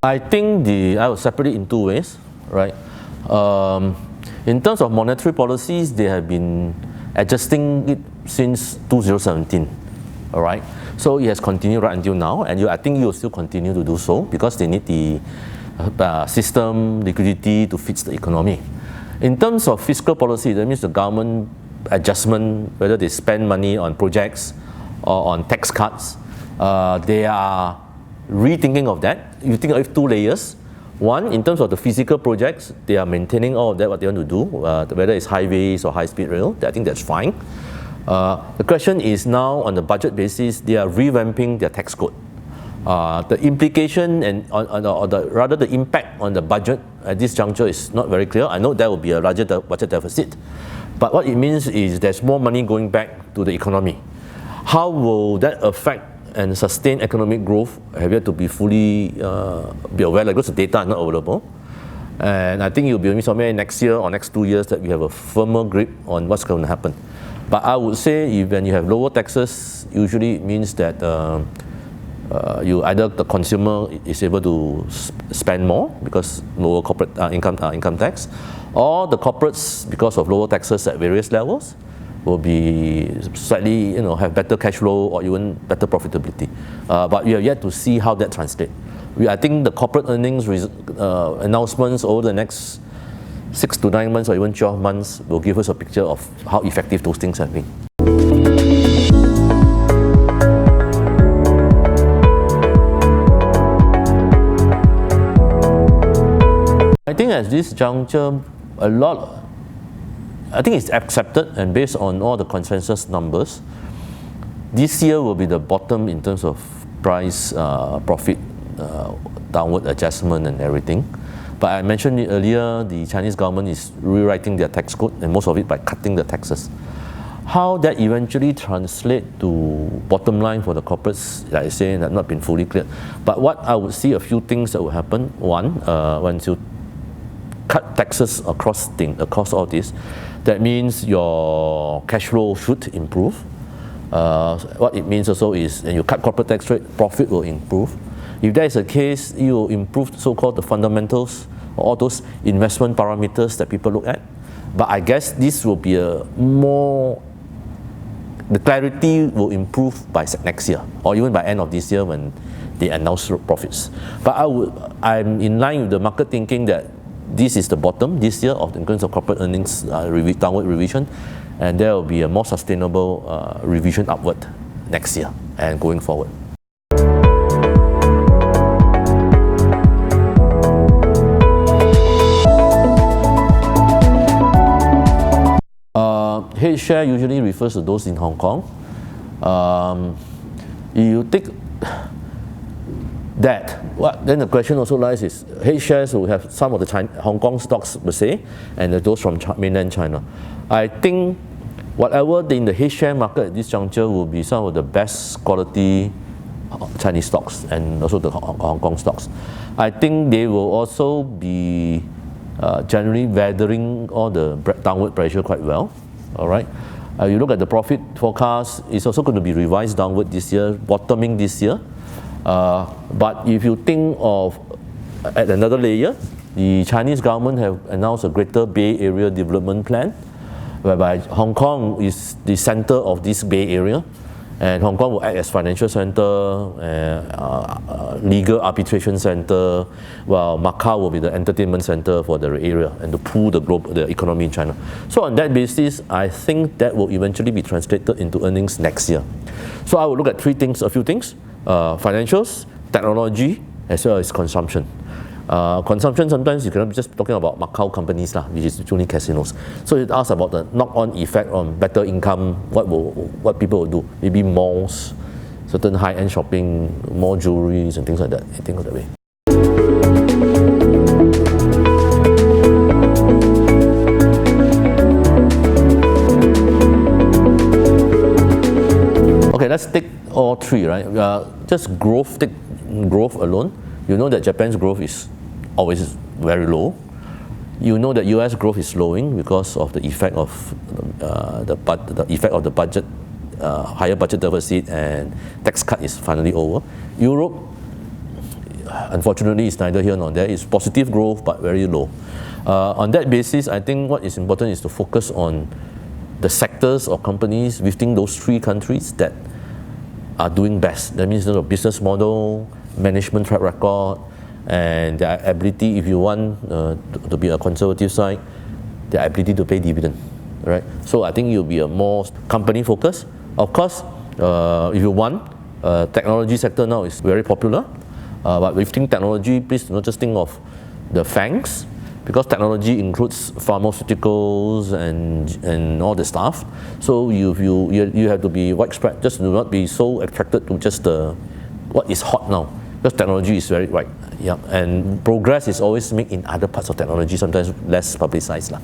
I think I will separate it in two ways, right? In terms of monetary policies, they have been adjusting it since 2017, all right? So it has continued right until now, and I think you will still continue to do so because they need the system liquidity to fix the economy. In terms of fiscal policy, that means the government adjustment, whether they spend money on projects or on tax cuts, they are rethinking of that. You think of two layers. One, in terms of the physical projects, they are maintaining all of that, what they want to do, whether it's highways or high-speed rail. I think that's fine. The question is now, on the budget basis, they are revamping their tax code. The implication rather the impact on the budget at this juncture is not very clear. I know there will be a larger budget deficit, but what it means is there's more money going back to the economy. How will that affect and sustain economic growth have yet to be fully be aware, because the data are not available. And I think it will be somewhere next year or next 2 years that we have a firmer grip on what's going to happen. But I would say when you have lower taxes, usually it means that either the consumer is able to spend more because lower corporate income tax, or the corporates, because of lower taxes at various levels, will be slightly, have better cash flow or even better profitability. But we have yet to see how that translates. I think the corporate earnings announcements over the next 6 to 9 months or even 12 months will give us a picture of how effective those things have been. I think at this juncture, I think it's accepted, and based on all the consensus numbers, this year will be the bottom in terms of price, profit, downward adjustment and everything. But I mentioned it earlier, the Chinese government is rewriting their tax code, and most of it by cutting the taxes. How that eventually translates to bottom line for the corporates, like I say, have not been fully clear. But what I would see a few things that will happen. One, once you cut taxes across all this, that means your cash flow should improve. What it means also is, when you cut corporate tax rate, profit will improve. If that is the case, you will improve so-called the fundamentals, or all those investment parameters that people look at. But I guess this will be the clarity will improve by next year, or even by end of this year when they announce profits. But I'm in line with the market thinking that this is the bottom this year in terms of corporate earnings downward revision, and there will be a more sustainable revision upward next year and going forward. H share usually refers to those in Hong Kong. You take that, then the question also lies is, H shares will have some of the Hong Kong stocks per se, and those from mainland China. I think whatever in the H share market at this juncture will be some of the best quality Chinese stocks and also the Hong Kong stocks. I think they will also be generally weathering all the downward pressure quite well. All right. You look at the profit forecast, it's also going to be revised downward this year, bottoming this year. But if you think of at another layer, the Chinese government have announced a Greater Bay Area Development Plan, whereby Hong Kong is the center of this Bay Area, and Hong Kong will act as financial center, legal arbitration center, while Macau will be the entertainment center for the area and to pull the economy in China. So on that basis, I think that will eventually be translated into earnings next year. So I will look at a few things. Financials, technology, as well as consumption. Consumption, sometimes you cannot be just talking about Macau companies, which is only casinos. So it asks about the knock-on effect on better income, what people will do. Maybe malls, certain high-end shopping, more jewelries and things like that. I think of that way. Okay, let's take all three, right? Just growth, take growth alone. You know that Japan's growth is always very low. You know that US growth is slowing because of the effect of the budget higher budget deficit and tax cut is finally over. Europe, unfortunately, is neither here nor there. It's positive growth, but very low. On that basis, I think what is important is to focus on the sectors or companies within those three countries that are doing best. That means the business model, management track record, and their ability, if you want to be a conservative side, their ability to pay dividend, right? So I think you'll be a more company focus. Of course, if you want, technology sector now is very popular, but within technology, please do not just think of the FANGs, because technology includes pharmaceuticals and all the stuff. So you have to be widespread. Just do not be so attracted to just what is hot now, because technology is very right. Yeah, and progress is always made in other parts of technology, sometimes less publicized lah.